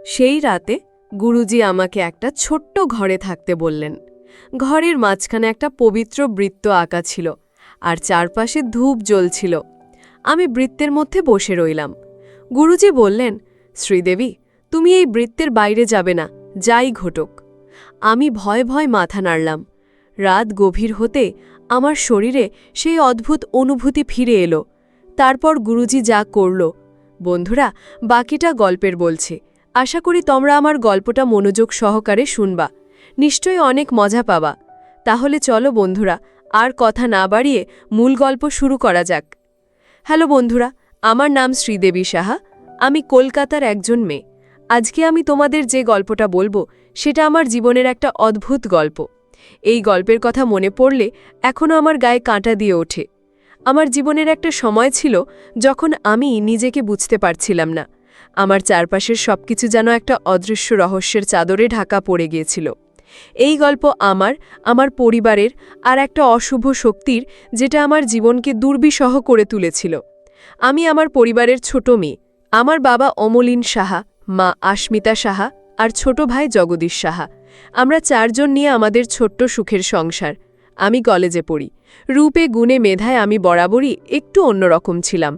সেই রাতে গুরুজি আমাকে একটা ছোট্ট ঘরে থাকতে বললেন। ঘরের মাঝখানে একটা পবিত্র বৃত্ত আঁকা ছিল আর চারপাশে ধূপ জ্বলছিল। আমি বৃত্তের মধ্যে বসে রইলাম। গুরুজি বললেন, শ্রীদেবী, তুমি এই বৃত্তের বাইরে যাবে না, যাই ঘটুক। আমি ভয় ভয় মাথা নাড়লাম। রাত গভীর হতে আমার শরীরে সেই অদ্ভুত অনুভূতি ফিরে এলো। তারপর গুরুজি যা করল, বন্ধুরা, বাকিটা গল্পের বলছে। আশা করি তোমরা আমার গল্পটা মনোযোগ সহকারে শুনবা, নিশ্চয়ই অনেক মজা পাবা। তাহলে চলো বন্ধুরা, আর কথা না বাড়িয়ে মূল গল্প শুরু করা যাক। হ্যালো বন্ধুরা, আমার নাম শ্রীদেবী সাহা। আমি কলকাতার একজন মেয়ে। আজকে আমি তোমাদের যে গল্পটা বলবো সেটা আমার জীবনের একটা অদ্ভুত গল্প। এই গল্পের কথা মনে পড়লে এখনও আমার গায়ে কাঁটা দিয়ে ওঠে। আমার জীবনের একটা সময় ছিল যখন আমি নিজেকে বুঝতে পারছিলাম না। আমার চারপাশের সবকিছু যেন একটা অদৃশ্য রহস্যের চাদরে ঢাকা পড়ে গিয়েছিল। এই গল্প আমার পরিবারের আর একটা অশুভ শক্তির, যেটা আমার জীবনকে দুর্বিষহ করে তুলেছিল। আমি আমার পরিবারের ছোট মেয়ে। আমার বাবা অমলিন সাহা, মা আস্মিতা সাহা আর ছোট ভাই জগদীশ সাহা। আমরা চারজন নিয়ে আমাদের ছোট্ট সুখের সংসার। আমি কলেজে পড়ি। রূপে গুণে মেধায় আমি বরাবরই একটু অন্যরকম ছিলাম।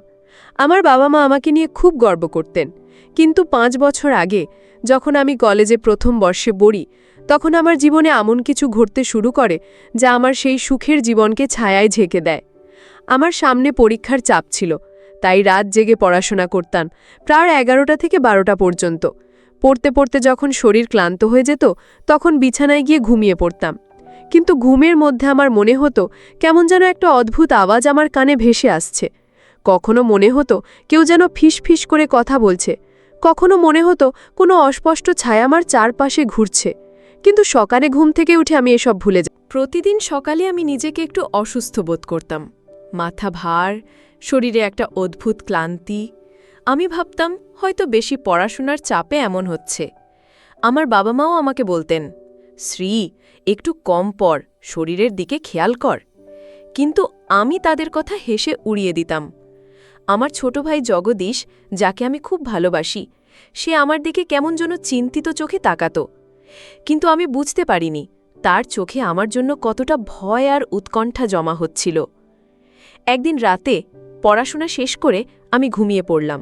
আমার বাবা মা আমাকে নিয়ে খুব গর্ব করতেন। কিন্তু 5 বছর আগে, যখন আমি কলেজে প্রথম বর্ষে পড়ি, তখন আমার জীবনে এমন কিছু ঘটতে শুরু করে যা আমার সেই সুখের জীবনকে ছায়ায় ঝেঁকে দেয়। আমার সামনে পরীক্ষার চাপ ছিল, তাই রাত জেগে পড়াশোনা করতাম, প্রায় 11টা থেকে 12টা পর্যন্ত। পড়তে পড়তে যখন শরীর ক্লান্ত হয়ে যেত, তখন বিছানায় গিয়ে ঘুমিয়ে পড়তাম। কিন্তু ঘুমের মধ্যে আমার মনে হতো কেমন যেন একটা অদ্ভুত আওয়াজ আমার কানে ভেসে আসছে। কখনো মনে হতো কেউ যেন ফিস ফিস করে কথা বলছে, কখনো মনে হতো কোনো অস্পষ্ট ছায়া আমার চারপাশে ঘুরছে। কিন্তু সকালে ঘুম থেকে উঠে আমি এসব ভুলে যাই। প্রতিদিন সকালে আমি নিজেকে একটু অসুস্থ বোধ করতাম। মাথা ভার, শরীরে একটা অদ্ভুত ক্লান্তি। আমি ভাবতাম হয়তো বেশি পড়াশোনার চাপে এমন হচ্ছে। আমার বাবা মাও আমাকে বলতেন, শ্রী, একটু কম পড়, শরীরের দিকে খেয়াল কর। কিন্তু আমি তাদের কথা হেসে উড়িয়ে দিতাম। আমার ছোট ভাই জগদীশ, যাকে আমি খুব ভালোবাসি, সে আমার দিকে কেমন যেন চিন্তিত চোখে তাকাত। কিন্তু আমি বুঝতে পারিনি তার চোখে আমার জন্য কতটা ভয় আর উৎকণ্ঠা জমা হচ্ছিল। একদিন রাতে পড়াশোনা শেষ করে আমি ঘুমিয়ে পড়লাম।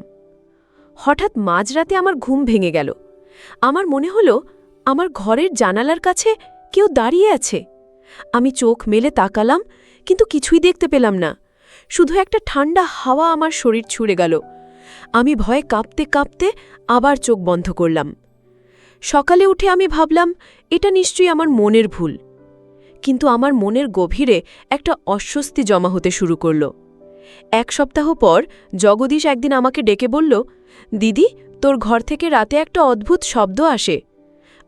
হঠাৎ মাঝরাতে আমার ঘুম ভেঙে গেল। আমার মনে হলো আমার ঘরের জানালার কাছে কেউ দাঁড়িয়ে আছে। আমি চোখ মেলে তাকালাম, কিন্তু কিছুই দেখতে পেলাম না। শুধু একটা ঠান্ডা হাওয়া আমার শরীর ছুঁড়ে গেল। আমি ভয়ে কাঁপতে কাঁপতে আবার চোখ বন্ধ করলাম। সকালে উঠে আমি ভাবলাম এটা নিশ্চয়ই আমার মনের ভুল। কিন্তু আমার মনের গভীরে একটা অস্বস্তি জমা হতে শুরু করল। 1 সপ্তাহ পর জগদীশ একদিন আমাকে ডেকে বলল, দিদি, তোর ঘর থেকে রাতে একটা অদ্ভুত শব্দ আসে।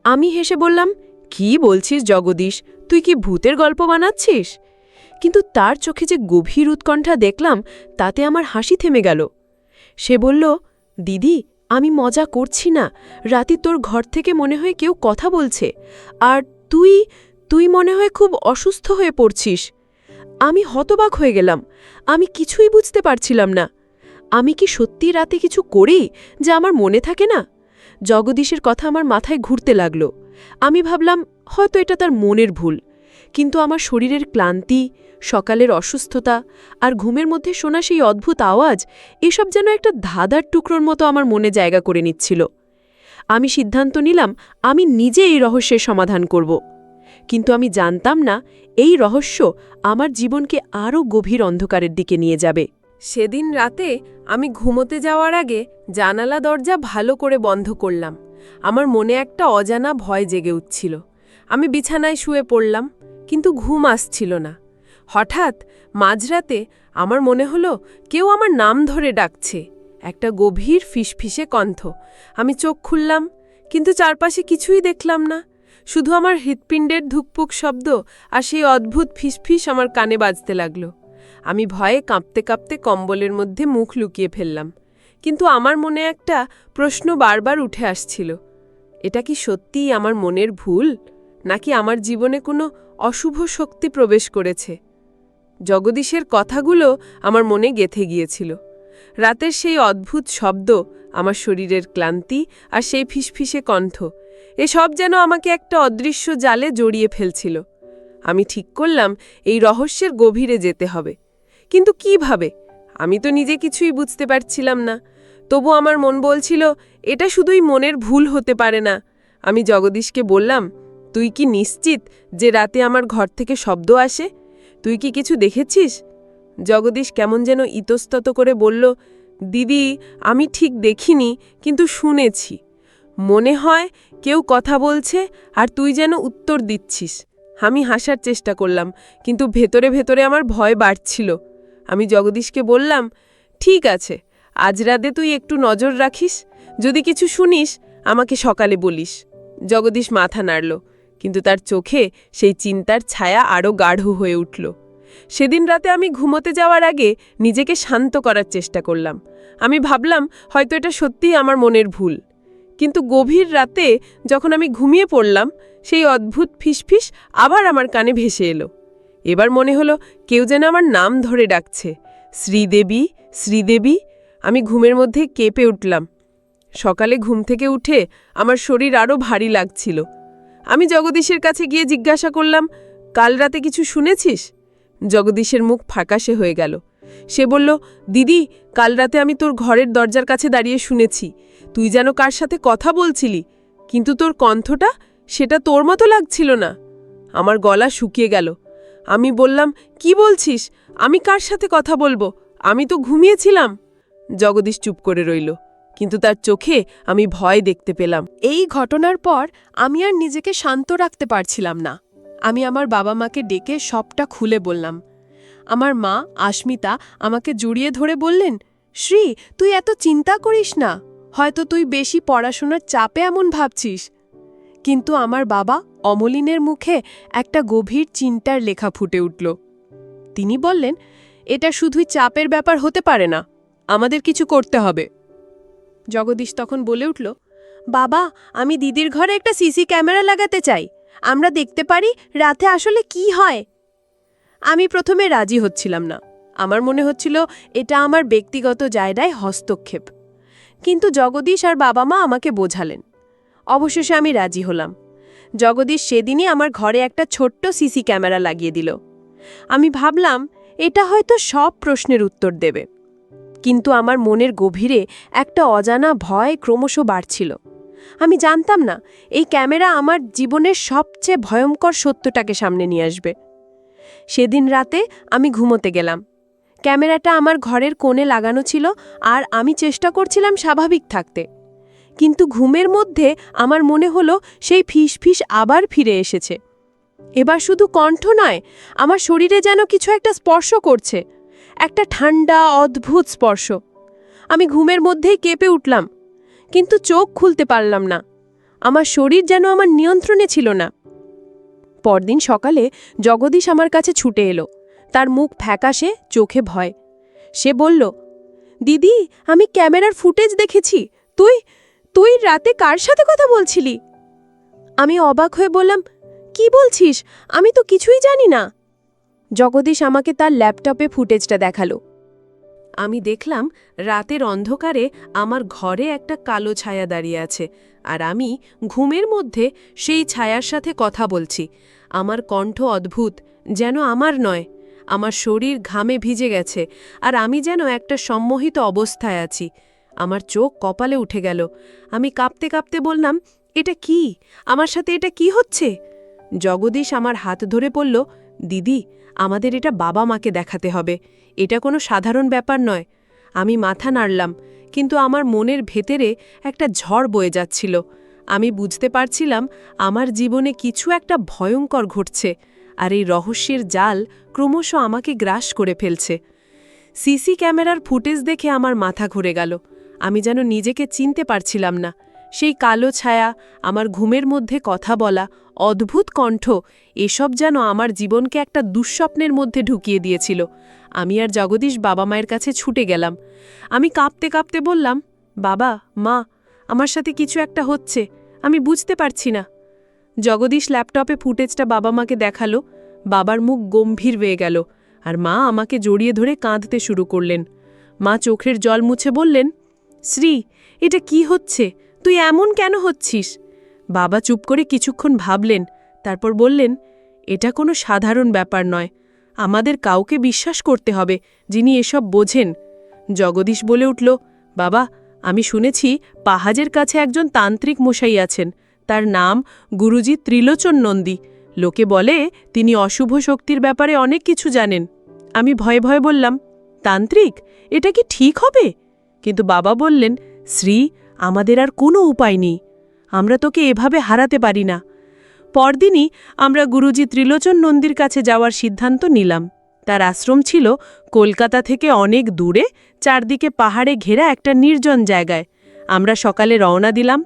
আমি হেসে বললাম, কি বলছিস জগদীশ, তুই কি ভূতের গল্প বানাচ্ছিস? কিন্তু তার চোখে যে গভীর উৎকণ্ঠা দেখলাম, তাতে আমার হাসি থেমে গেল। সে বলল, দিদি, আমি মজা করছি না। রাতে তোর ঘর থেকে মনে হয় কেউ কথা বলছে, আর তুই মনে হয় খুব অসুস্থ হয়ে পড়ছিস। আমি হতবাক হয়ে গেলাম। আমি কিছুই বুঝতে পারছিলাম না। আমি কি সত্যি রাতে কিছু করি যা আমার মনে থাকে না? জগদীশের কথা আমার মাথায় ঘুরতে লাগল। আমি ভাবলাম হয়তো এটা তার মনের ভুল। কিন্তু আমার শরীরের ক্লান্তি, সকালের অসুস্থতা আর ঘুমের মধ্যে শোনা সেই অদ্ভুত আওয়াজ, এসব যেন একটা ধাঁধার টুকরোর মতো আমার মনে জায়গা করে নিচ্ছিল। আমি সিদ্ধান্ত নিলাম আমি নিজে এই রহস্যের সমাধান করব। কিন্তু আমি জানতাম না এই রহস্য আমার জীবনকে আরও গভীর অন্ধকারের দিকে নিয়ে যাবে। সেদিন রাতে আমি ঘুমোতে যাওয়ার আগে জানালা দরজা ভালো করে বন্ধ করলাম। আমার মনে একটা অজানা ভয় জেগে উঠছিল। আমি বিছানায় শুয়ে পড়লাম, কিন্তু ঘুম আসছিল না। হঠাৎ মাঝরাতে আমার মনে হলো কেউ আমার নাম ধরে ডাকছে, একটা গভীর ফিসফিসে কণ্ঠ। আমি চোখ খুললাম, কিন্তু চারপাশে কিছুই দেখলাম না। শুধু আমার হৃৎপিণ্ডের ধুকপুক শব্দ আর সেই অদ্ভুত ফিসফিস আমার কানে বাজতে লাগল। আমি ভয়ে কাঁপতে কাঁপতে কম্বলের মধ্যে মুখ লুকিয়ে ফেললাম। কিন্তু আমার মনে একটা প্রশ্ন বারবার উঠে আসছিল, এটা কি সত্যিই আমার মনের ভুল, নাকি আমার জীবনে কোনো অশুভ শক্তি প্রবেশ করেছে? জগদীশের কথাগুলো আমার মনে গেঁথে গিয়েছিল। রাতের সেই অদ্ভুত শব্দ আমার শরীরের ক্লান্তি আর সেই ফিসফিসে কণ্ঠ এসব যেন আমাকে একটা অদৃশ্য জালে জড়িয়ে ফেলছিল। আমি ঠিক করলাম এই রহস্যের গভীরে যেতে হবে, কিন্তু কিভাবে? আমি তো নিজে কিছুই বুঝতে পারছিলাম না। তবু আমার মন বলছিল এটা শুধুই মনের ভুল হতে পারে না। আমি জগদীশকে বললাম, তুই কি নিশ্চিত যে রাতে আমার ঘর থেকে শব্দ আসে? তুই কি কিছু দেখেছিস? জগদীশ কেমন যেন ইতস্তত করে বলল, দিদি, আমি ঠিক দেখিনি, কিন্তু শুনেছি। মনে হয় কেউ কথা বলছে আর তুই যেন উত্তর দিচ্ছিস। আমি হাসার চেষ্টা করলাম, কিন্তু ভেতরে ভেতরে আমার ভয় বাড়ছিল। আমি জগদীশকে বললাম, ঠিক আছে, আজ রাতে তুই একটু নজর রাখিস, যদি কিছু শুনিস আমাকে সকালে বলিস। জগদীশ মাথা নাড়ল, কিন্তু তার চোখে সেই চিন্তার ছায়া আরও গাঢ় হয়ে উঠল। সেদিন রাতে আমি ঘুমোতে যাওয়ার আগে নিজেকে শান্ত করার চেষ্টা করলাম। আমি ভাবলাম হয়তো এটা সত্যিই আমার মনের ভুল। কিন্তু গভীর রাতে যখন আমি ঘুমিয়ে পড়লাম, সেই অদ্ভুত ফিসফিস আবার আমার কানে ভেসে এলো। এবার মনে হলো কেউ যেন আমার নাম ধরে ডাকছে, শ্রীদেবী, শ্রীদেবী। আমি ঘুমের মধ্যে কেঁপে উঠলাম। সকালে ঘুম থেকে উঠে আমার শরীর আরও ভারী লাগছিল। আমি জগদীশের কাছে গিয়ে জিজ্ঞাসা করলাম, কাল রাতে কিছু শুনেছিস? জগদীশের মুখ ফ্যাকাশে হয়ে গেল। সে বলল, দিদি, কাল রাতে আমি তোর ঘরের দরজার কাছে দাঁড়িয়ে শুনেছি তুই যেন কার সাথে কথা বলছিলি, কিন্তু তোর কণ্ঠটা সেটা তোর মতো লাগছিল না। আমার গলা শুকিয়ে গেল। আমি বললাম, কি বলছিস? আমি কার সাথে কথা বলবো? আমি তো ঘুমিয়েছিলাম। জগদীশ চুপ করে রইল, কিন্তু তার চোখে আমি ভয় দেখতে পেলাম। এই ঘটনার পর আমি আর নিজেকে শান্ত রাখতে পারছিলাম না। আমি আমার বাবা মাকে ডেকে সবটা খুলে বললাম। আমার মা আস্মিতা আমাকে জড়িয়ে ধরে বললেন, শ্রী, তুই এত চিন্তা করিস না, হয়তো তুই বেশি পড়াশোনার চাপে এমন ভাবছিস। কিন্তু আমার বাবা অমলিনের মুখে একটা গভীর চিন্তার লেখা ফুটে উঠল। তিনি বললেন, এটা শুধুই চাপের ব্যাপার হতে পারে না, আমাদের কিছু করতে হবে। জগদীশ তখন বলে উঠল, বাবা, আমি দিদির ঘরে একটা সিসি ক্যামেরা লাগাতে চাই, আমরা দেখতে পারি রাতে আসলে কি হয়। আমি প্রথমে রাজি হচ্ছিলাম না। আমার মনে হচ্ছিল এটা আমার ব্যক্তিগত জায়গায় হস্তক্ষেপ। কিন্তু জগদীশ আর বাবা মা আমাকে বোঝালেন। অবশেষে আমি রাজি হলাম। জগদীশ সেদিনই আমার ঘরে একটা ছোট্ট সিসি ক্যামেরা লাগিয়ে দিল। আমি ভাবলাম এটা হয়তো সব প্রশ্নের উত্তর দেবে। কিন্তু আমার মনের গভীরে একটা অজানা ভয় ক্রমশ বাড়ছিল। আমি জানতাম না এই ক্যামেরা আমার জীবনের সবচেয়ে ভয়ঙ্কর সত্যটাকে সামনে নিয়ে আসবে। সেদিন রাতে আমি ঘুমোতে গেলাম। ক্যামেরাটা আমার ঘরের কোণে লাগানো ছিল আর আমি চেষ্টা করছিলাম স্বাভাবিক থাকতে। কিন্তু ঘুমের মধ্যে আমার মনে হলো সেই ফিসফিস আবার ফিরে এসেছে। এবার শুধু কণ্ঠ নয়, আমার শরীরে যেন কিছু একটা স্পর্শ করছে, একটা ঠান্ডা অদ্ভুত স্পর্শ। আমি ঘুমের মধ্যেই কেঁপে উঠলাম, কিন্তু চোখ খুলতে পারলাম না। আমার শরীর যেন আমার নিয়ন্ত্রণে ছিল না। পরদিন সকালে জগদীশ আমার কাছে ছুটে এলো, তার মুখ ফ্যাকাশে, চোখে ভয়। সে বলল, দিদি, আমি ক্যামেরার ফুটেজ দেখেছি। তুই তুই রাতে কার সাথে কথা বলছিলি? আমি অবাক হয়ে বললাম, কি বলছিস? আমি তো কিছুই জানি না। জগদীশ আমাকে তার ল্যাপটপে ফুটেজটা দেখালো। আমি দেখলাম রাতের অন্ধকারে আমার ঘরে একটা কালো ছায়া দাঁড়িয়ে আছে, আর আমি ঘুমের মধ্যে সেই ছায়ার সাথে কথা বলছি। আমার কণ্ঠ অদ্ভুত, যেন আমার নয়। আমার শরীর ঘামে ভিজে গেছে, আর আমি যেন একটা সম্মোহিত অবস্থায় আছি। আমার চোখ কপালে উঠে গেল। আমি কাঁপতে কাঁপতে বললাম, এটা কি? আমার সাথে এটা কি হচ্ছে? জগদীশ আমার হাত ধরে বলল, দিদি, আমাদের এটা বাবা মাকে দেখাতে হবে। এটা কোনো সাধারণ ব্যাপার নয়। আমি মাথা নাড়লাম, কিন্তু আমার মনের ভেতরে একটা ঝড় বয়ে যাচ্ছিল। আমি বুঝতে পারছিলাম আমার জীবনে কিছু একটা ভয়ঙ্কর ঘটছে, আর এই রহস্যের জাল ক্রমশ আমাকে গ্রাস করে ফেলছে। সিসি ক্যামেরার ফুটেজ দেখে আমার মাথা ঘুরে গেল। আমি যেন নিজেকে চিনতে পারছিলাম না। সেই কালো ছায়া, আমার ঘুমের মধ্যে কথা বলা, অদ্ভুত কণ্ঠ, এসব যেন আমার জীবনকে একটা দুঃস্বপ্নের মধ্যে ঢুকিয়ে দিয়েছিল। আমি আর জগদীশ বাবা মায়ের কাছে ছুটে গেলাম। আমি কাঁপতে কাঁপতে বললাম, বাবা, মা, আমার সাথে কিছু একটা হচ্ছে, আমি বুঝতে পারছি না। জগদীশ ল্যাপটপে ফুটেজটা বাবা মাকে দেখালো। বাবার মুখ গম্ভীর হয়ে গেল, আর মা আমাকে জড়িয়ে ধরে কাঁদতে শুরু করলেন। মা চোখের জল মুছে বললেন, শ্রী, এটা কি হচ্ছে? তুই এমন কেন হচ্ছিস? বাবা চুপ করে কিছুক্ষণ ভাবলেন, তারপর বললেন, এটা কোনো সাধারণ ব্যাপার নয়। আমাদের কাউকে বিশ্বাস করতে হবে, যিনি এসব বোঝেন। জগদীশ বলে উঠল, বাবা, আমি শুনেছি পাহাজের কাছে একজন তান্ত্রিক মশাই আছেন। তার নাম গুরুজি ত্রিলোচন নন্দী। লোকে বলে তিনি অশুভ শক্তির ব্যাপারে অনেক কিছু জানেন। আমি ভয়ে ভয়ে বললাম, তান্ত্রিক, এটা কি ঠিক হবে? কিন্তু বাবা বললেন, শ্রী, আমাদের আর কোনো উপায় নেই। আমরা তোকে এভাবে হারাতে পারি না। পরদিনই আমরা গুরুজি ত্রিলোচন নন্দীর কাছে যাওয়ার সিদ্ধান্ত নিলাম। তার আশ্রম ছিল কলকাতা থেকে অনেক দূরে, চারদিকে পাহাড়ে ঘেরা একটা নির্জন জায়গায়। আমরা সকালে রওনা দিলাম।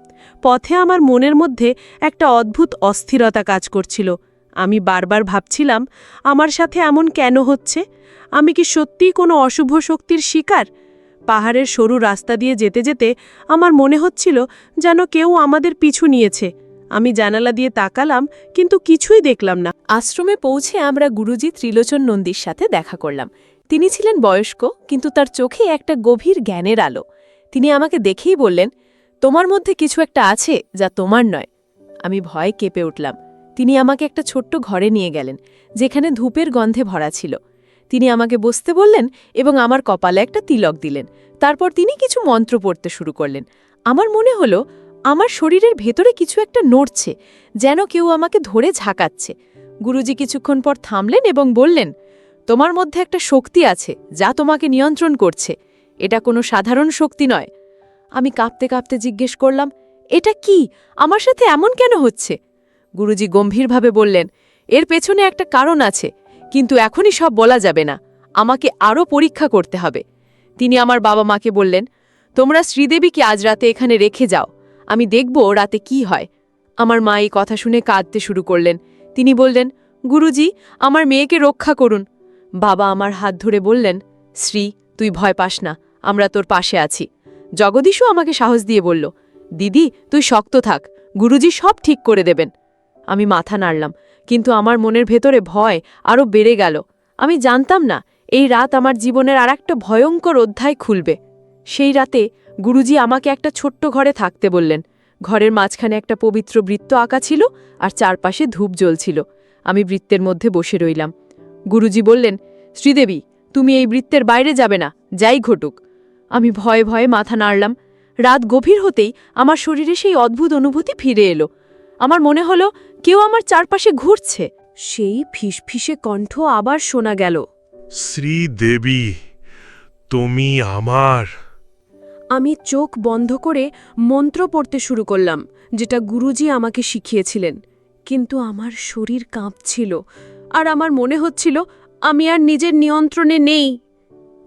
পথে আমার মনের মধ্যে একটা অদ্ভুত অস্থিরতা কাজ করছিল। আমি বারবার ভাবছিলাম, আমার সাথে এমন কেন হচ্ছে? আমি কি সত্যিই কোনো অশুভ শক্তির শিকার? পাহাড়ের সরু রাস্তা দিয়ে যেতে যেতে আমার মনে হচ্ছিল যেন কেউ আমাদের পিছু নিয়েছে। আমি জানালা দিয়ে তাকালাম, কিন্তু কিছুই দেখলাম না। আশ্রমে পৌঁছে আমরা গুরুজি ত্রিলোচন নন্দীর সাথে দেখা করলাম। তিনি ছিলেন বয়স্ক, কিন্তু তার চোখে একটা গভীর জ্ঞানের আলো। তিনি আমাকে দেখেই বললেন, তোমার মধ্যে কিছু একটা আছে যা তোমার নয়। আমি ভয়ে কেঁপে উঠলাম। তিনি আমাকে একটা ছোট্ট ঘরে নিয়ে গেলেন, যেখানে ধূপের গন্ধে ভরা ছিল। তিনি আমাকে বসতে বললেন এবং আমার কপালে একটা তিলক দিলেন। তারপর তিনি কিছু মন্ত্র পড়তে শুরু করলেন। আমার মনে হলো আমার শরীরের ভেতরে কিছু একটা নড়ছে, যেন কেউ আমাকে ধরে ঝাঁকাচ্ছে। গুরুজি কিছুক্ষণ পর থামলেন এবং বললেন, তোমার মধ্যে একটা শক্তি আছে যা তোমাকে নিয়ন্ত্রণ করছে। এটা কোনো সাধারণ শক্তি নয়। আমি কাঁপতে কাঁপতে জিজ্ঞেস করলাম, এটা কি? আমার সাথে এমন কেন হচ্ছে? গুরুজি গম্ভীরভাবে বললেন, এর পেছনে একটা কারণ আছে, কিন্তু এখনই সব বলা যাবে না। আমাকে আরও পরীক্ষা করতে হবে। তিনি আমার বাবা মাকে বললেন, তোমরা শ্রীদেবীকে আজ রাতে এখানে রেখে যাও, আমি দেখব রাতে কি হয়। আমার মা এই কথা শুনে কাঁদতে শুরু করলেন। তিনি বললেন, গুরুজি, আমার মেয়েকে রক্ষা করুন। বাবা আমার হাত ধরে বললেন, শ্রী, তুই ভয় পাস না, আমরা তোর পাশে আছি। জগদীশও আমাকে সাহস দিয়ে বলল, দিদি, তুই শক্ত থাক, গুরুজি সব ঠিক করে দেবেন। আমি মাথা নাড়লাম, কিন্তু আমার মনের ভেতরে ভয় আরও বেড়ে গেল। আমি জানতাম না এই রাত আমার জীবনের আর একটা ভয়ঙ্কর অধ্যায় খুলবে। সেই রাতে গুরুজি আমাকে একটা ছোট্ট ঘরে থাকতে বললেন। ঘরের মাঝখানে একটা পবিত্র বৃত্ত আঁকা ছিল আর চারপাশে ধূপ জ্বলছিল। আমি বৃত্তের মধ্যে বসে রইলাম। গুরুজি বললেন, শ্রীদেবী, তুমি এই বৃত্তের বাইরে যাবে না, যাই ঘটুক। আমি ভয়ে ভয়ে মাথা নাড়লাম। রাত গভীর হতেই আমার শরীরে সেই অদ্ভুত অনুভূতি ফিরে এলো। আমার মনে হলো কেউ আমার চারপাশে ঘুরছে। সেই ফিসফিসে কণ্ঠ আবার শোনা গেল, শ্রীদেবী, তুমি আমার। আমি চোখ বন্ধ করে মন্ত্র পড়তে শুরু করলাম, যেটা গুরুজি আমাকে শিখিয়েছিলেন। কিন্তু আমার শরীর কাঁপছিল, আর আমার মনে হচ্ছিল আমি আর নিজের নিয়ন্ত্রণে নেই।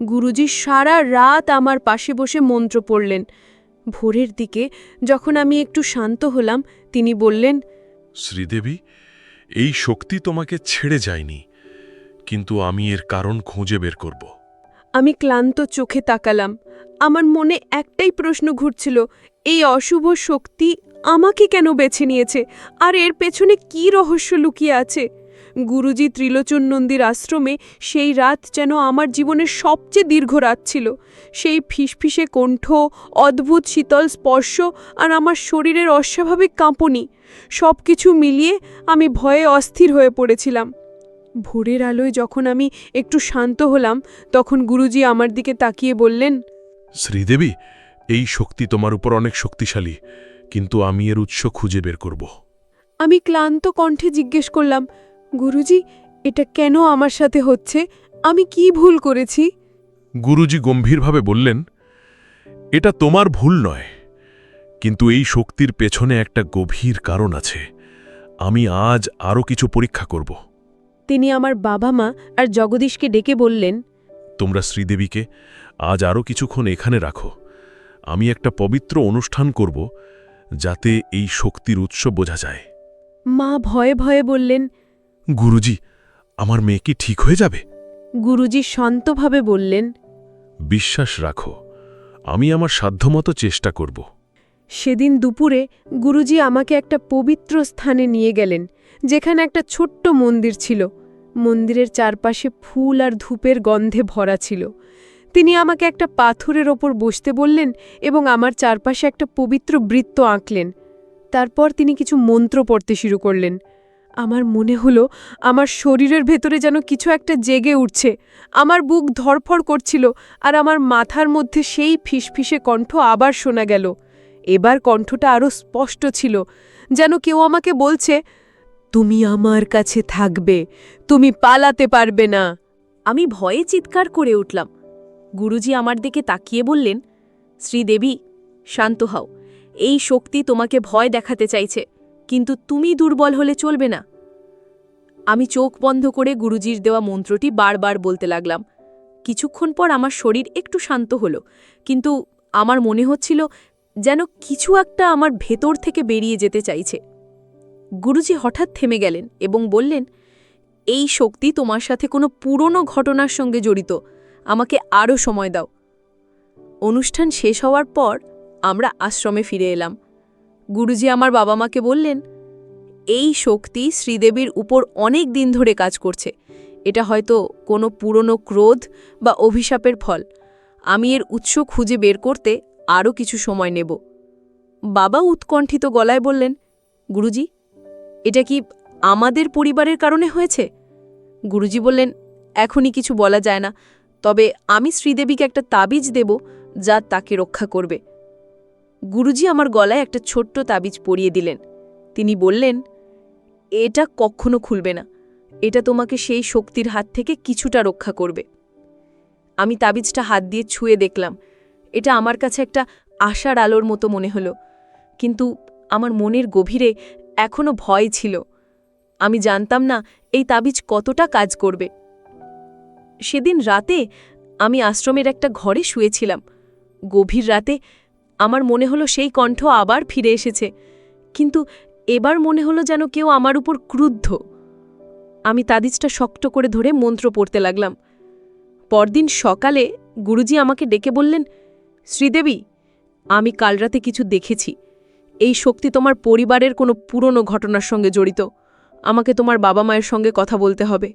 গুরুজি সারা রাত আমার পাশে বসে মন্ত্র পড়লেন। ভোরের দিকে যখন আমি একটু শান্ত হলাম, তিনি বললেন, শ্রীদেবী, এই শক্তি তোমাকে ছেড়ে যায়নি, কিন্তু আমি এর কারণ খুঁজে বের করব। আমি ক্লান্ত চোখে তাকালাম। আমার মনে একটাই প্রশ্ন ঘুরছিল, এই অশুভ শক্তি আমাকে কেন বেছে নিয়েছে, আর এর পেছনে কী রহস্য লুকিয়ে আছে? গুরুজি ত্রিলোচন নন্দীর আশ্রমে সেই রাত যেন আমার জীবনের সবচেয়ে দীর্ঘ রাত ছিল। সেই ফিসফিসে কণ্ঠ, অদ্ভুত শীতল স্পর্শ আর আমার শরীরের অস্বাভাবিক কাঁপুনি, সব কিছু মিলিয়ে আমি ভয়ে অস্থির হয়ে পড়েছিলাম। ভোরের আলোয় যখন আমি একটু শান্ত হলাম, তখন গুরুজি আমার দিকে তাকিয়ে বললেন, শ্রীদেবী, এই শক্তি তোমার উপর অনেক শক্তিশালী, কিন্তু আমি এর উৎস খুঁজে বের করব। আমি ক্লান্ত কণ্ঠে জিজ্ঞেস করলাম, গুরুজি, এটা কেন আমার সাথে হচ্ছে? আমি কি ভুল করেছি? গুরুজি গম্ভীরভাবে বললেন, এটা তোমার ভুল নয়, কিন্তু এই শক্তির পেছনে একটা গভীর কারণ আছে। আমি আজ আরও কিছু পরীক্ষা করব। তিনি আমার বাবা মা আর জগদীশকে ডেকে বললেন, তোমরা শ্রীদেবীকে আজ আরও কিছুক্ষণ এখানে রাখো। আমি একটা পবিত্র অনুষ্ঠান করব, যাতে এই শক্তির উৎস বোঝা যায়। মা ভয়ে ভয়ে বললেন, গুরুজি, আমার মেয়ে কি ঠিক হয়ে যাবে? গুরুজি শান্তভাবে বললেন, বিশ্বাস রাখো, আমি আমার সাধ্যমতো চেষ্টা করব। সেদিন দুপুরে গুরুজি আমাকে একটা পবিত্র স্থানে নিয়ে গেলেন, যেখানে একটা ছোট্ট মন্দির ছিল। মন্দিরের চারপাশে ফুল আর ধূপের গন্ধে ভরা ছিল। তিনি আমাকে একটা পাথরের ওপর বসতে বললেন এবং আমার চারপাশে একটা পবিত্র বৃত্ত আঁকলেন। তারপর তিনি কিছু মন্ত্র পড়তে শুরু করলেন। আমার মনে হলো আমার শরীরের ভেতরে যেন কিছু একটা জেগে উঠছে। আমার বুক ধড়ফড় করছিল আর আমার মাথার মধ্যে সেই ফিসফিসে কণ্ঠ আবার শোনা গেল। এবার কণ্ঠটা আরও স্পষ্ট ছিল, যেন কেউ আমাকে বলছে, তুমি আমার কাছে থাকবে, তুমি পালাতে পারবে না। আমি ভয়ে চিৎকার করে উঠলাম। গুরুজি আমার দিকে তাকিয়ে বললেন, শ্রীদেবী, শান্ত হও। এই শক্তি তোমাকে ভয় দেখাতে চাইছে, কিন্তু তুমি দুর্বল হলে চলবে না। আমি চোখ বন্ধ করে গুরুজির দেওয়া মন্ত্রটি বারবার বলতে লাগলাম। কিছুক্ষণ পর আমার শরীর একটু শান্ত হলো, কিন্তু আমার মনে হচ্ছিল যেন কিছু একটা আমার ভেতর থেকে বেরিয়ে যেতে চাইছে। গুরুজি হঠাৎ থেমে গেলেন এবং বললেন, এই শক্তি তোমার সাথে কোনো পুরনো ঘটনার সঙ্গে জড়িত, আমাকে আরও সময় দাও। অনুষ্ঠান শেষ হওয়ার পর আমরা আশ্রমে ফিরে এলাম। গুরুজি আমার বাবা মাকে বললেন, এই শক্তি শ্রীদেবীর উপর অনেক দিন ধরে কাজ করছে। এটা হয়তো কোনো পুরনো ক্রোধ বা অভিশাপের ফল। আমি এর উৎস খুঁজে বের করতে আরও কিছু সময় নেব। বাবা উৎকণ্ঠিত গলায় বললেন, গুরুজি, এটা কি আমাদের পরিবারের কারণে হয়েছে? গুরুজি বললেন, এখনই কিছু বলা যায় না, তবে আমি শ্রীদেবীকে একটা তাবিজ দেব যা তাকে রক্ষা করবে। গুরুজি আমার গলায় একটা ছোট্ট তাবিজ পরিয়ে দিলেন। তিনি বললেন, এটা কখনো খুলবে না, এটা তোমাকে সেই শক্তির হাত থেকে কিছুটা রক্ষা করবে। আমি তাবিজটা হাত দিয়ে ছুঁয়ে দেখলাম। এটা আমার কাছে একটা আশার আলোর মতো মনে হলো, কিন্তু আমার মনের গভীরে এখনো ভয় ছিল। আমি জানতাম না এই তাবিজ কতটা কাজ করবে। সেদিন রাতে আমি আশ্রমের একটা ঘরে শুয়েছিলাম। গভীর রাতে আমার মনে হলো সেই কণ্ঠ আবার ফিরে এসেছে, কিন্তু এবার মনে হলো যেন কেউ আমার উপর ক্রুদ্ধ। আমি তাবিজটা শক্ত করে ধরে মন্ত্র পড়তে লাগলাম। পরদিন সকালে গুরুজি আমাকে ডেকে বললেন, শ্রীদেবী, আমি কাল রাতে কিছু দেখেছি। এই শক্তি তোমার পরিবারের কোনো পুরনো ঘটনার সঙ্গে জড়িত। আমাকে তোমার বাবা মায়ের সঙ্গে কথা বলতে হবে।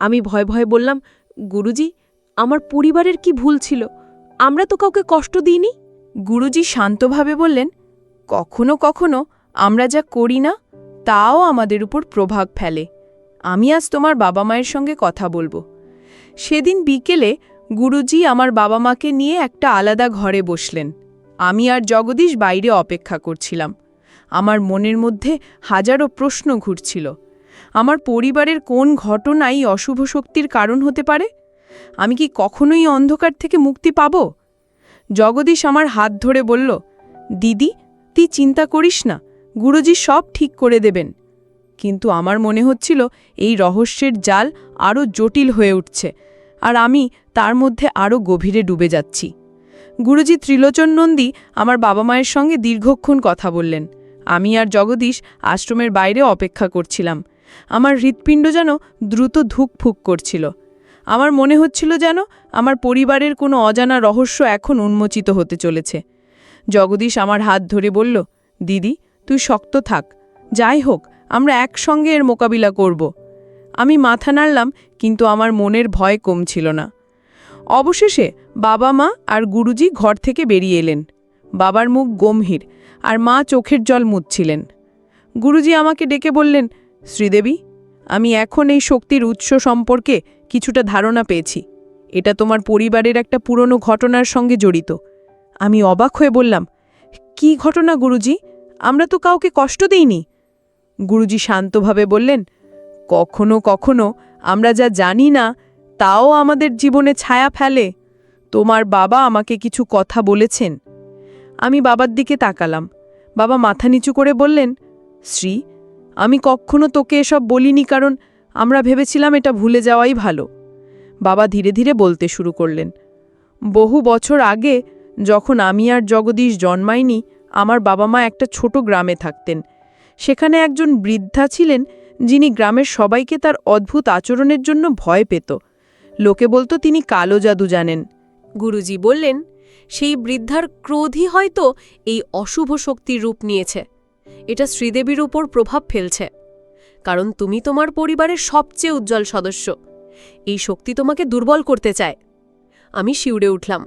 আমি ভয়ে ভয়ে বললাম, গুরুজি, আমার পরিবারের কি ভুল ছিল? আমরা তো কাউকে কষ্ট দিইনি। গুরুজি শান্তভাবে বললেন, কখনো কখনো আমরা যা করি না তাও আমাদের উপর প্রভাব ফেলে। আমি আজ তোমার বাবা মায়ের সঙ্গে কথা বলবো। সেদিন বিকেলে গুরুজি আমার বাবা মাকে নিয়ে একটা আলাদা ঘরে বসলেন। আমি আর জগদীশ বাইরে অপেক্ষা করছিলাম। আমার মনের মধ্যে হাজারো প্রশ্ন ঘুরছিল। আমার পরিবারের কোন ঘটনাই অশুভ শক্তির কারণ হতে পারে? আমি কি কখনোই অন্ধকার থেকে মুক্তি পাব? জগদীশ আমার হাত ধরে বলল, দিদি, তুই চিন্তা করিস না, গুরুজি সব ঠিক করে দেবেন। কিন্তু আমার মনে হচ্ছিল এই রহস্যের জাল আরও জটিল হয়ে উঠছে, আর আমি তার মধ্যে আরও গভীরে ডুবে যাচ্ছি। গুরুজি ত্রিলোচন নন্দী আমার বাবা মায়ের সঙ্গে দীর্ঘক্ষণ কথা বললেন। আমি আর জগদীশ আশ্রমের বাইরে অপেক্ষা করছিলাম। আমার হৃৎপিণ্ড যেন দ্রুত ধুকফুক করছিল। আমার মনে হচ্ছিল যেন আমার পরিবারের কোনো অজানা রহস্য এখন উন্মোচিত হতে চলেছে। জগদীশ আমার হাত ধরে বলল, দিদি, তুই শক্ত থাক, যাই হোক আমরা একসঙ্গে এর মোকাবিলা করব। আমি মাথা নাড়লাম, কিন্তু আমার মনের ভয় কমছিল না। অবশেষে বাবা মা আর গুরুজি ঘর থেকে বেরিয়ে এলেন। বাবার মুখ গম্ভীর আর মা চোখের জল মুছছিলেন। গুরুজি আমাকে ডেকে বললেন, শ্রীদেবী, আমি এখন এই শক্তির উৎস সম্পর্কে কিছুটা ধারণা পেয়েছি। এটা তোমার পরিবারের একটা পুরনো ঘটনার সঙ্গে জড়িত। আমি অবাক হয়ে বললাম, কি ঘটনা গুরুজি? আমরা তো কাউকে কষ্ট দেইনি। গুরুজি শান্তভাবে বললেন, কখনো কখনো আমরা যা জানি না তাও আমাদের জীবনে ছায়া ফেলে। তোমার বাবা আমাকে কিছু কথা বলেছেন। আমি বাবার দিকে তাকালাম। বাবা মাথা নিচু করে বললেন, শ্রী, আমি কখনো তোকে এসব বলিনি, কারণ আমরা ভেবেছিলাম এটা ভুলে যাওয়াই ভালো। বাবা ধীরে ধীরে বলতে শুরু করলেন, বহু বছর আগে যখন আমি আর জগদীশ জন্মাইনি, আমার বাবা মা একটা ছোট গ্রামে থাকতেন। সেখানে একজন বৃদ্ধা ছিলেন যিনি গ্রামের সবাইকে তার অদ্ভুত আচরণের জন্য ভয় পেত। লোকে বলতো তিনি কালো জাদু জানেন। গুরুজি বললেন, সেই বৃদ্ধার ক্রোধই হয়তো এই অশুভ শক্তির রূপ নিয়েছে। এটা শ্রীদেবীর উপর প্রভাব ফেলছে, কারণ তুমি তোমার পরিবারের সবচেয়ে উজ্জ্বল সদস্য। এই শক্তি তোমাকে দুর্বল করতে চায়। আমি শিউরে উঠলাম।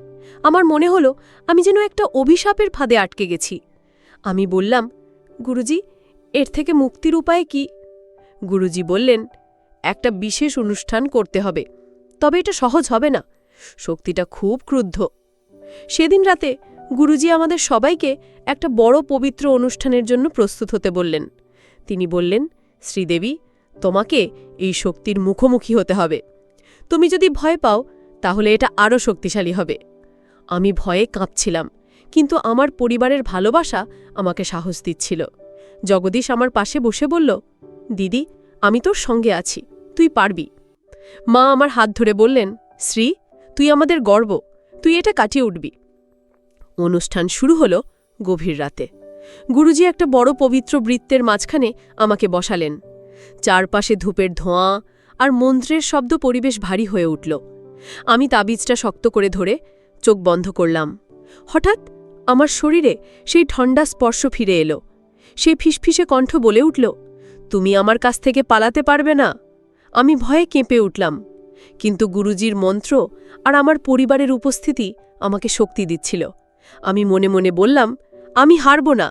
আমার মনে হলো আমি যেন একটা অভিশাপের ফাঁদে আটকে গেছি। আমি বললাম, গুরুজি, এর থেকে মুক্তির উপায় কি? গুরুজি বললেন, একটা বিশেষ অনুষ্ঠান করতে হবে, তবে এটা সহজ হবে না, শক্তিটা খুব ক্রুদ্ধ। সেদিন রাতে গুরুজি আমাদের সবাইকে একটা বড় পবিত্র অনুষ্ঠানের জন্য প্রস্তুত হতে বললেন। তিনি বললেন, শ্রীদেবী, তোমাকে এই শক্তির মুখোমুখি হতে হবে। তুমি যদি ভয় পাও তাহলে এটা আরও শক্তিশালী হবে। আমি ভয়ে কাঁপছিলাম, কিন্তু আমার পরিবারের ভালোবাসা আমাকে সাহস দিচ্ছিল। জগদীশ আমার পাশে বসে বলল, দিদি, আমি তোর সঙ্গে আছি, তুই পারবি। মা আমার হাত ধরে বললেন, শ্রী, তুই আমাদের গর্ব, তুই এটা কাটিয়ে উঠবি। অনুষ্ঠান শুরু হলো গভীর রাতে। গুরুজি একটা বড় পবিত্র বৃত্তের মাঝখানে আমাকে বসালেন। চারপাশে ধূপের ধোঁয়া আর মন্ত্রের শব্দ, পরিবেশ ভারী হয়ে উঠল। আমি তাবিজটা শক্ত করে ধরে চোখ বন্ধ করলাম। হঠাৎ আমার শরীরে সেই ঠান্ডা স্পর্শ ফিরে এলো। সেই ফিসফিসে কণ্ঠ বলে উঠল, তুমি আমার কাছ থেকে পালাতে পারবে না। আমি ভয়ে কেঁপে উঠলাম, কিন্তু গুরুজির মন্ত্র আর আমার পরিবারের উপস্থিতি আমাকে শক্তি দিচ্ছিল। আমি মনে মনে বললাম, আমি হারব না।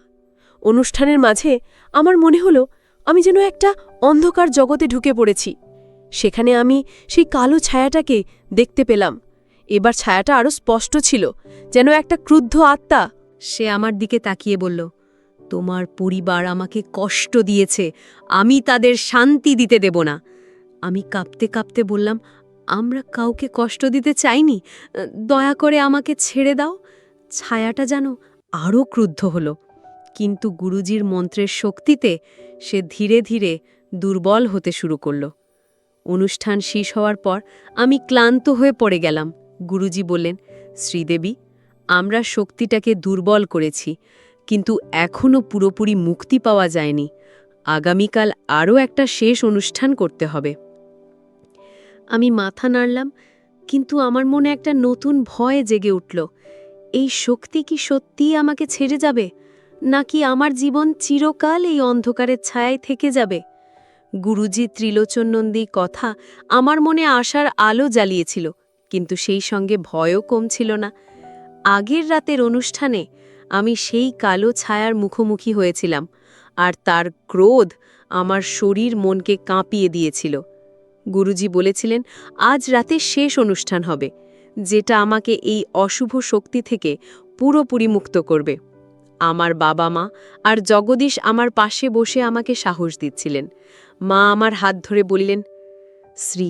অনুষ্ঠানের মাঝে আমার মনে হলো আমি যেন একটা অন্ধকার জগতে ঢুকে পড়েছি। সেখানে আমি সেই কালো ছায়াটাকে দেখতে পেলাম। এবার ছায়াটা আরও স্পষ্ট ছিল, যেন একটা ক্রুদ্ধ আত্মা। সে আমার দিকে তাকিয়ে বলল, তোমার পরিবার আমাকে কষ্ট দিয়েছে, আমি তাদের শান্তি দিতে দেব না। আমি কাঁপতে কাঁপতে বললাম, আমরা কাউকে কষ্ট দিতে চাইনি, দয়া করে আমাকে ছেড়ে দাও। ছায়াটা যেন আরও ক্রুদ্ধ হল, কিন্তু গুরুজির মন্ত্রের শক্তিতে সে ধীরে ধীরে দুর্বল হতে শুরু করল। অনুষ্ঠান শেষ হওয়ার পর আমি ক্লান্ত হয়ে পড়ে গেলাম। গুরুজি বললেন, শ্রীদেবী, আমরা শক্তিটাকে দুর্বল করেছি, কিন্তু এখনও পুরোপুরি মুক্তি পাওয়া যায়নি। আগামীকাল আরও একটা শেষ অনুষ্ঠান করতে হবে। আমি মাথা নাড়লাম, কিন্তু আমার মনে একটা নতুন ভয় জেগে উঠল। এই শক্তি কি সত্যিই আমাকে ছেড়ে যাবে, নাকি আমার জীবন চিরকাল এই অন্ধকারের ছায়ায় থেকে যাবে? গুরুজি ত্রিলোচন নন্দী কথা আমার মনে আশার আলো জ্বালিয়েছিল, কিন্তু সেই সঙ্গে ভয়ও কমছিল না। আগের রাতের অনুষ্ঠানে আমি সেই কালো ছায়ার মুখোমুখি হয়েছিলাম, আর তার ক্রোধ আমার শরীর মনকে কাঁপিয়ে দিয়েছিল। গুরুজি বলেছিলেন, আজ রাতে শেষ অনুষ্ঠান হবে, যেটা আমাকে এই অশুভ শক্তি থেকে পুরোপুরি মুক্ত করবে। আমার বাবা মা আর জগদীশ আমার পাশে বসে আমাকে সাহস দিচ্ছিলেন। মা আমার হাত ধরে বললেন, শ্রী,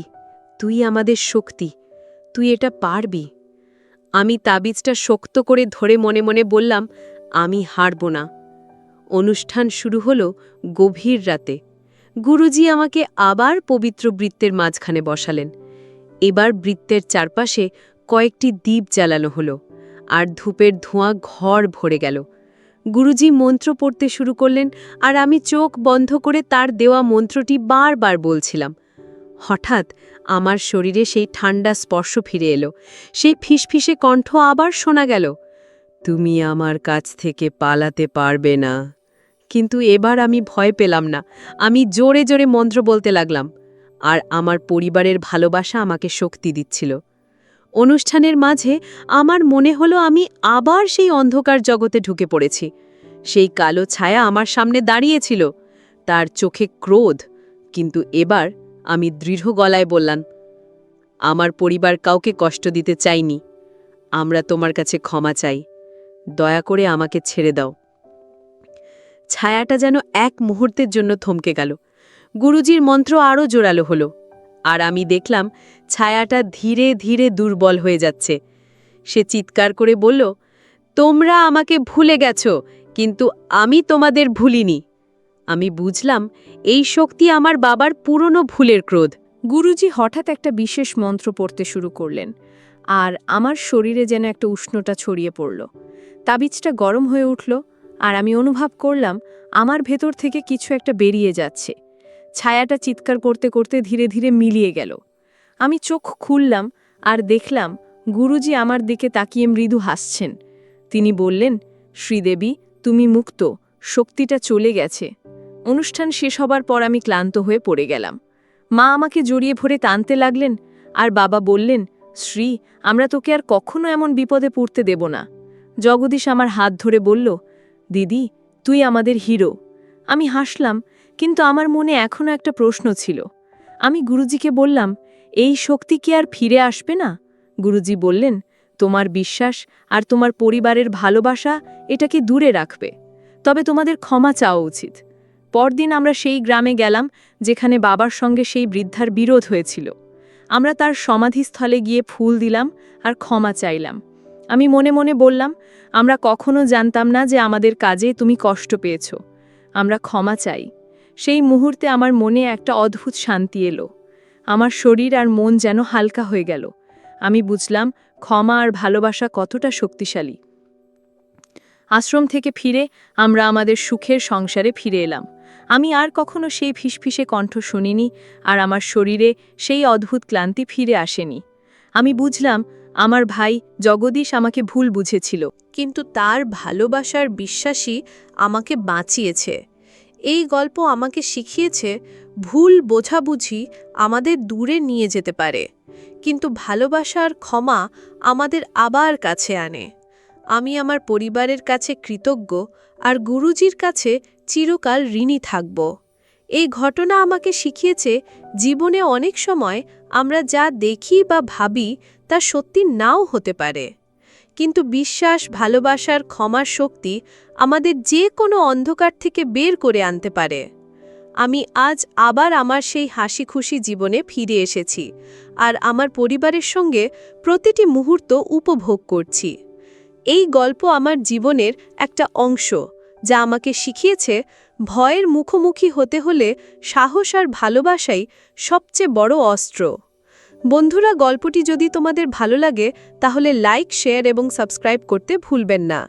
তুই আমাদের শক্তি, তুই এটা পারবি। আমি তাবিজটা শক্ত করে ধরে মনে মনে বললাম, আমি হারব না। অনুষ্ঠান শুরু হলো গভীর রাতে। গুরুজি আমাকে আবার পবিত্র বৃত্তের মাঝখানে বসালেন। এবার বৃত্তের চারপাশে কয়েকটি দ্বীপ জ্বালানো হলো, আর ধূপের ধোঁয়া ঘর ভরে গেল। গুরুজি মন্ত্র পড়তে শুরু করলেন, আর আমি চোখ বন্ধ করে তার দেওয়া মন্ত্রটি বারবার বলছিলাম। হঠাৎ আমার শরীরে সেই ঠান্ডা স্পর্শ ফিরে এলো। সেই ফিসফিসে কণ্ঠ আবার শোনা গেল, তুমি আমার কাছ থেকে পালাতে পারবে না। কিন্তু এবার আমি ভয় পেলাম না। আমি জোরে জোরে মন্ত্র বলতে লাগলাম, আর আমার পরিবারের ভালোবাসা আমাকে শক্তি দিচ্ছিল। অনুষ্ঠানের মাঝে আমার মনে হলো আমি আবার সেই অন্ধকার জগতে ঢুকে পড়েছি। সেই কালো ছায়া আমার সামনে দাঁড়িয়েছিল, তার চোখে ক্রোধ, কিন্তু এবার আমি দৃঢ় গলায় বললাম, আমার পরিবার কাউকে কষ্ট দিতে চাইনি, আমরা তোমার কাছে ক্ষমা চাই, দয়া করে আমাকে ছেড়ে দাও। ছায়াটা যেন এক মুহূর্তের জন্য থমকে গেল। গুরুজির মন্ত্র আরও জোরালো হলো, আর আমি দেখলাম ছায়াটা ধীরে ধীরে দুর্বল হয়ে যাচ্ছে। সে চিৎকার করে বলল, তোমরা আমাকে ভুলে গেছ, কিন্তু আমি তোমাদের ভুলিনি। আমি বুঝলাম এই শক্তি আমার বাবার পুরনো ভুলের ক্রোধ। গুরুজি হঠাৎ একটা বিশেষ মন্ত্র পড়তে শুরু করলেন, আর আমার শরীরে যেন একটা উষ্ণতা ছড়িয়ে পড়ল। তাবিজটা গরম হয়ে উঠল, আর আমি অনুভব করলাম আমার ভেতর থেকে কিছু একটা বেরিয়ে যাচ্ছে। ছায়াটা চিৎকার করতে করতে ধীরে ধীরে মিলিয়ে গেল। আমি চোখ খুললাম আর দেখলাম গুরুজি আমার দিকে তাকিয়ে মৃদু হাসছেন। তিনি বললেন, শ্রীদেবী, তুমি মুক্ত, শক্তিটা চলে গেছে। অনুষ্ঠান শেষ হবার পর আমি ক্লান্ত হয়ে পড়ে গেলাম। মা আমাকে জড়িয়ে ভরে টানতে লাগলেন, আর বাবা বললেন, শ্রী, আমরা তোকে আর কখনো এমন বিপদে পড়তে দেব না। জগদীশ আমার হাত ধরে বলল, দিদি, তুই আমাদের হিরো। আমি হাসলাম, কিন্তু আমার মনে এখনো একটা প্রশ্ন ছিল। আমি গুরুজিকে বললাম, এই শক্তি কি আর ফিরে আসবে না? গুরুজি বললেন, তোমার বিশ্বাস আর তোমার পরিবারের ভালোবাসা এটাকে দূরে রাখবে। তবে তোমাদের ক্ষমা চাওয়া উচিত। পরদিন আমরা সেই গ্রামে গেলাম যেখানে বাবার সঙ্গে সেই বৃদ্ধার বিরোধ হয়েছিল। আমরা তার সমাধিস্থলে গিয়ে ফুল দিলাম আর ক্ষমা চাইলাম। আমি মনে মনে বললাম, আমরা কখনো জানতাম না যে আমাদের কাজে তুমি কষ্ট পেয়েছ। আমরা ক্ষমা চাই। সেই মুহূর্তে আমার মনে একটা অদ্ভুত শান্তি এলো। আমার শরীর আর মন যেন হালকা হয়ে গেল। আমি বুঝলাম ক্ষমা আর ভালোবাসা কতটা শক্তিশালী। আশ্রম থেকে ফিরে আমরা আমাদের সুখের সংসারে ফিরে এলাম। আমি আর কখনো সেই ফিসফিসে কণ্ঠ শুনিনি, আর আমার শরীরে সেই অদ্ভুত ক্লান্তি ফিরে আসেনি। আমি বুঝলাম আমার ভাই জগদীশ আমাকে ভুল বুঝেছিল, কিন্তু তার ভালোবাসার বিশ্বাসই আমাকে বাঁচিয়েছে। এই গল্প আমাকে শিখিয়েছে ভুল বোঝাবুঝি আমাদের দূরে নিয়ে যেতে পারে, কিন্তু ভালোবাসার ক্ষমা আমাদের আবার কাছে আনে। আমি আমার পরিবারের কাছে কৃতজ্ঞ আর গুরুজির কাছে চিরকাল ঋণী থাকব। এই ঘটনা আমাকে শিখিয়েছে জীবনে অনেক সময় আমরা যা দেখি বা ভাবি তা সত্যি নাও হতে পারে, কিন্তু বিশ্বাস, ভালোবাসার, ক্ষমার শক্তি আমাদের যে কোনো অন্ধকার থেকে বের করে আনতে পারে। আমি আজ আবার আমার সেই হাসি খুশি জীবনে ফিরে এসেছি, আর আমার পরিবারের সঙ্গে প্রতিটি মুহূর্ত উপভোগ করছি। এই গল্প আমার জীবনের একটা অংশ, যা আমাকে শিখিয়েছে ভয়ের মুখোমুখি হতে হলে সাহস আর ভালোবাসাই সবচেয়ে বড় অস্ত্র। বন্ধুরা, গল্পটি যদি তোমাদের ভালো লাগে তাহলে লাইক, শেয়ার এবং সাবস্ক্রাইব করতে ভুলবেন না।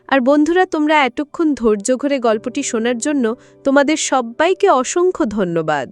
আর বন্ধুরা, তোমরা এতক্ষণ ধৈর্য ধরে গল্পটি শোনার জন্য তোমাদের সবাইকে অসংখ্য ধন্যবাদ।